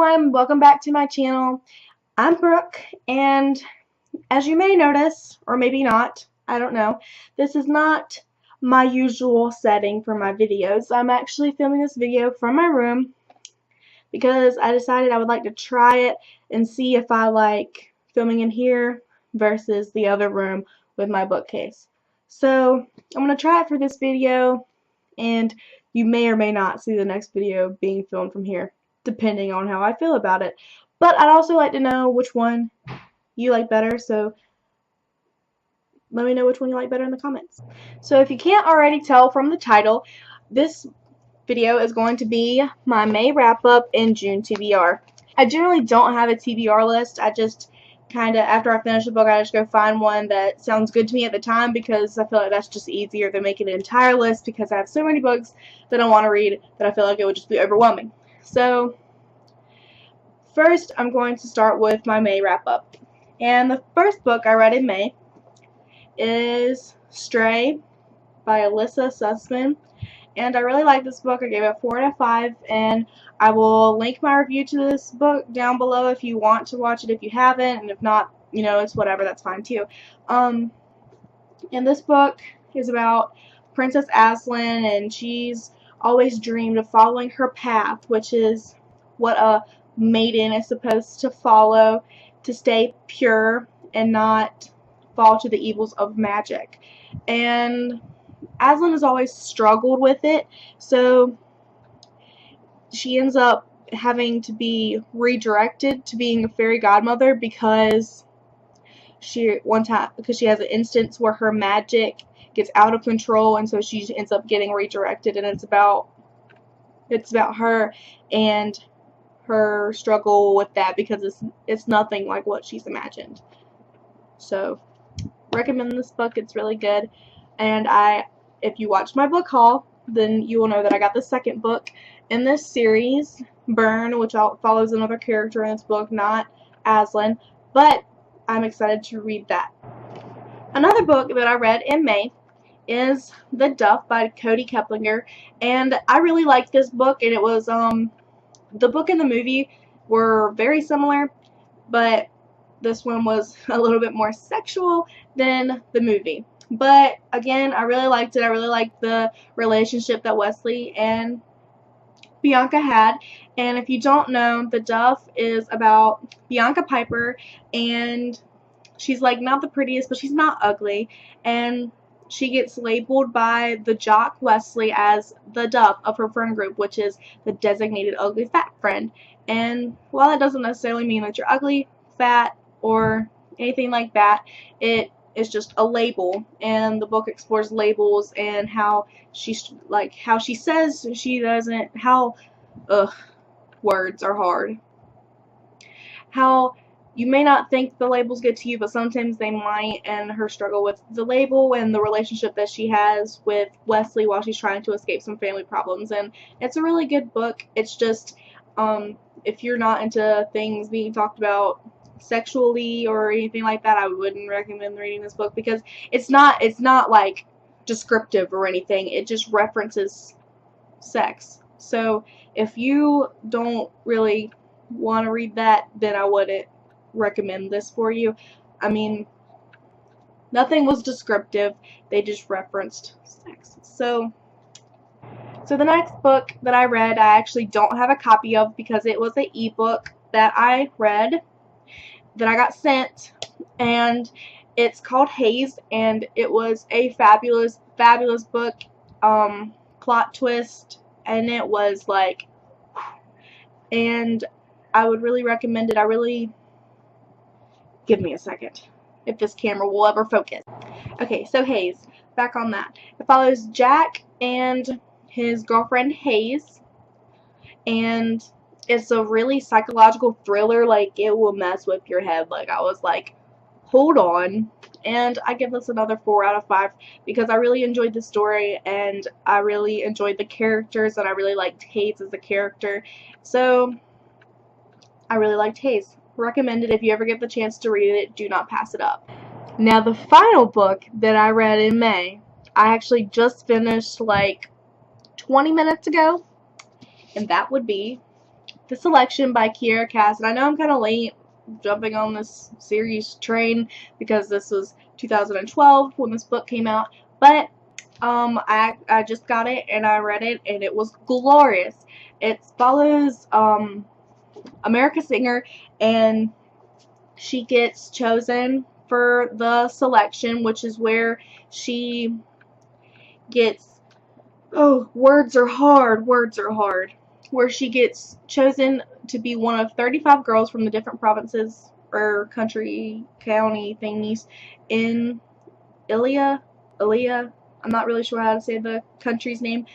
everyone, welcome back to my channel. I'm Brooke, and as you may notice, or maybe not, I don't know, this is not my usual setting for my videos. I'm actually filming this video from my room because I decided I would like to try it and see if I like filming in here versus the other room with my bookcase. So I'm going to try it for this video, and you may or may not see the next video being filmed from here, depending on how I feel about it. But I'd also like to know which one you like better, so let me know which one you like better in the comments. So if you can't already tell from the title, this video is going to be my May wrap-up and June TBR. I generally don't have a TBR list. I just kind of, after I finish the book, I just go find one that sounds good to me at the time, because I feel like that's just easier than making an entire list, because I have so many books that I want to read that I feel like it would just be overwhelming. So first, I'm going to start with my May wrap-up. And the first book I read in May is Stray by Alyssa Sussman. And I really like this book. I gave it 4 out of 5, and I will link my review to this book down below if you want to watch it if you haven't, and if not, you know, it's whatever, that's fine too. And this book is about Princess Aslan, and she's always dreamed of following her path, which is what a maiden is supposed to follow to stay pure and not fall to the evils of magic. And Aslan has always struggled with it, so she ends up having to be redirected to being a fairy godmother because she has an instance where her magic gets out of control, and so she ends up getting redirected, and it's about her and her struggle with that, because it's nothing like what she's imagined. So recommend this book. It's really good. And if you watch my book haul, then you will know that I got the second book in this series, Burn, which follows another character in this book, not Aslan, but I'm excited to read that. Another book that I read in May is The Duff by Cody Keplinger, and I really liked this book, and it was, the book and the movie were very similar, but this one was a little bit more sexual than the movie. But again, I really liked it. I really liked the relationship that Wesley and Bianca had. And if you don't know, The Duff is about Bianca Piper, and she's like not the prettiest, but she's not ugly, and she gets labeled by the jock Wesley as the Duff of her friend group, which is the designated ugly fat friend. And while that doesn't necessarily mean that you're ugly, fat, or anything like that, it's just a label, and the book explores labels and how she says she doesn't, words are hard. How you may not think the labels get to you, but sometimes they might, and her struggle with the label and the relationship that she has with Wesley while she's trying to escape some family problems. And it's a really good book. It's just, if you're not into things being talked about sexually or anything like that, I wouldn't recommend reading this book, because it's not like descriptive or anything. It just references sex. So if you don't really want to read that, then I wouldn't recommend this for you. I mean, nothing was descriptive, they just referenced sex. So the next book that I read, I actually don't have a copy of, because it was an ebook that I read that I got sent, and it's called Haste, and it was a fabulous book, plot twist, and it was like, and I would really recommend it. Give me a second if this camera will ever focus. Okay, so Haste, back on that. It follows Jack and his girlfriend Hayes, and it's a really psychological thriller. Like, it will mess with your head. Like, I was like, hold on. And I give this another 4 out of 5, because I really enjoyed the story, and I really enjoyed the characters, and I really liked Hayes as a character. So I really liked Hayes. Recommend it if you ever get the chance to read it. Do not pass it up. Now, the final book that I read in May, I actually just finished like 20 minutes ago, and that would be The Selection by Kiera Cass. And I know I'm kind of late jumping on this series train because this was 2012 when this book came out, but I just got it and I read it and it was glorious. It follows America Singer, and she gets chosen for the selection, which is where she gets, oh, words are hard, where she gets chosen to be one of 35 girls from the different provinces or county thingies in Ilya, I'm not really sure how to say the country's name,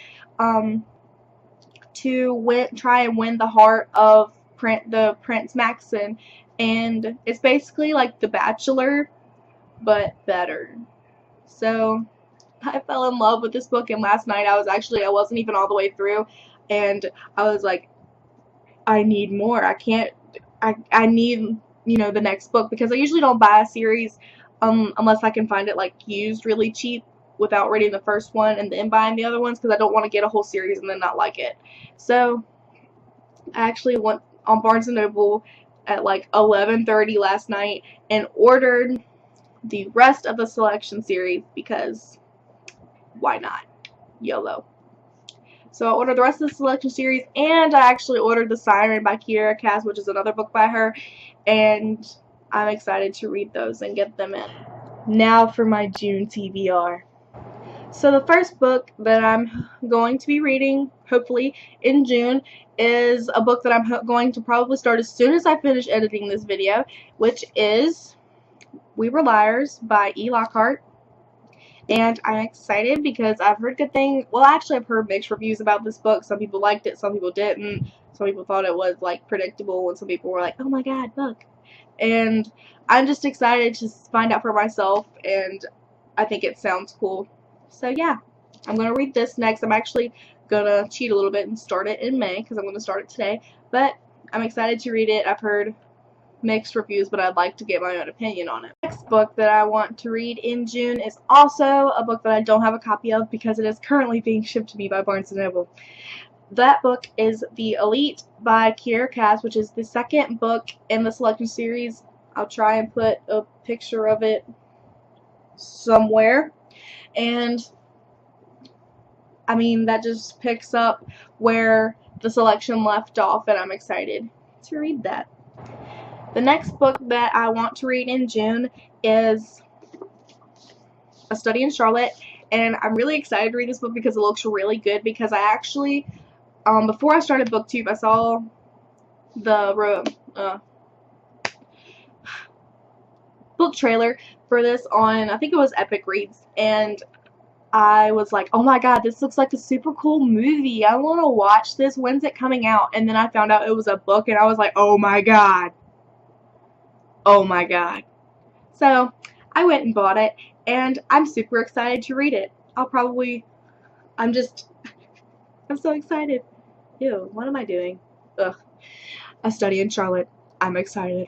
to try and win the heart of Prince Maxon. And it's basically like The Bachelor, but better. So I fell in love with this book, and last night I wasn't even all the way through, and I was like, I need more. I need, the next book, because I usually don't buy a series unless I can find it like used really cheap without reading the first one and then buying the other ones, because I don't want to get a whole series and then not like it. So I actually went on Barnes & Noble at like 11:30 last night and ordered the rest of the Selection series, because why not? YOLO. So I ordered the rest of the Selection series, and I actually ordered The Siren by Kiera Cass, which is another book by her, and I'm excited to read those and get them in. Now for my June TBR. So the first book that I'm going to be reading, hopefully in June, is a book that I'm going to probably start as soon as I finish editing this video, which is We Were Liars by E. Lockhart. And I'm excited because I've heard good things. Well, actually, I've heard mixed reviews about this book. Some people liked it, some people didn't. Some people thought it was like predictable, and some people were like, oh my god, book. And I'm just excited to find out for myself, and I think it sounds cool. So yeah, I'm going to read this next. I'm actually going to cheat a little bit and start it in May, because I'm going to start it today. But I'm excited to read it. I've heard mixed reviews, but I'd like to get my own opinion on it. The next book that I want to read in June is also a book that I don't have a copy of because it is currently being shipped to me by Barnes & Noble. That book is The Elite by Kiera Cass, which is the second book in the Selection series. I'll try and put a picture of it somewhere. And I mean, that just picks up where the Selection left off, and I'm excited to read that. The next book that I want to read in June is A Study in Charlotte, and I'm really excited to read this book because it looks really good, because I actually, before I started BookTube, I saw the book trailer for this on, I think it was Epic Reads, and I was like, oh my god, this looks like a super cool movie. I want to watch this. When's it coming out? And then I found out it was a book, and I was like, oh my god. Oh my god. So I went and bought it, and I'm super excited to read it. I'm so excited. Ew, what am I doing? Ugh. A Study in Charlotte. I'm excited.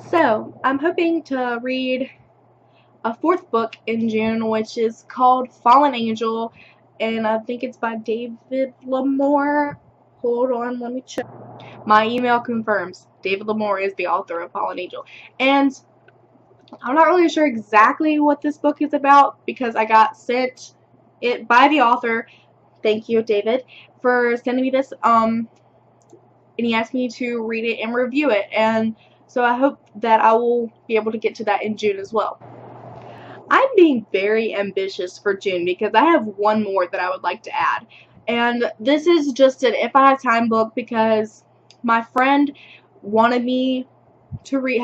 So I'm hoping to read a fourth book in June, which is called Fallen Angel, and I think it's by David Lamore. Hold on, let me check. My email confirms David Lamore is the author of Fallen Angel, and I'm not really sure exactly what this book is about because I got sent it by the author. Thank you, David, for sending me this. And he asked me to read it and review it, and so I hope that I will be able to get to that in June as well. I'm being very ambitious for June because I have one more that I would like to add, and this is just an if I have time book because my friend wanted me to read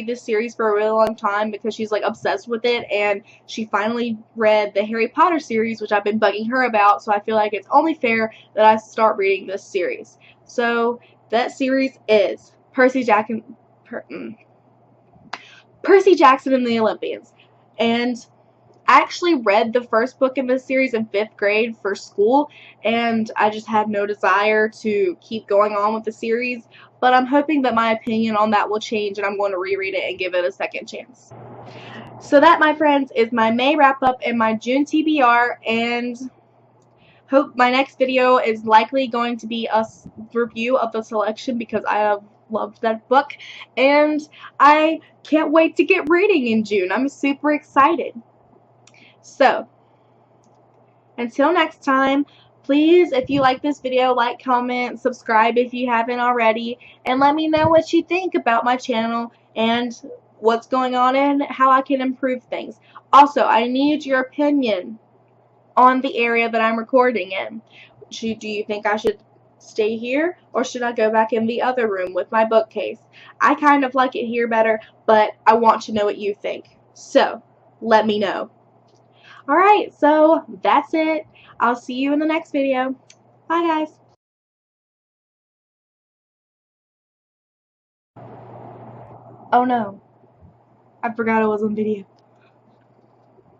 this series for a really long time because she's like obsessed with it, and she finally read the Harry Potter series, which I've been bugging her about, so I feel like it's only fair that I start reading this series. So that series is Percy Jackson and the Olympians, and I actually read the first book in this series in 5th grade for school, and I just had no desire to keep going on with the series, but I'm hoping that my opinion on that will change, and I'm going to reread it and give it a second chance. So that, my friends, is my May wrap-up and my June TBR, and hope my next video is likely going to be a review of the selection because I have loved that book and I can't wait to get reading in June. I'm super excited. So, until next time, please, if you like this video, like, comment, subscribe if you haven't already, and let me know what you think about my channel and what's going on and how I can improve things. Also, I need your opinion on the area that I'm recording in. Do you think I should stay here or should I go back in the other room with my bookcase? I kind of like it here better, but I want to know what you think. So, let me know. Alright, so that's it. I'll see you in the next video. Bye, guys. Oh no, I forgot I was on video.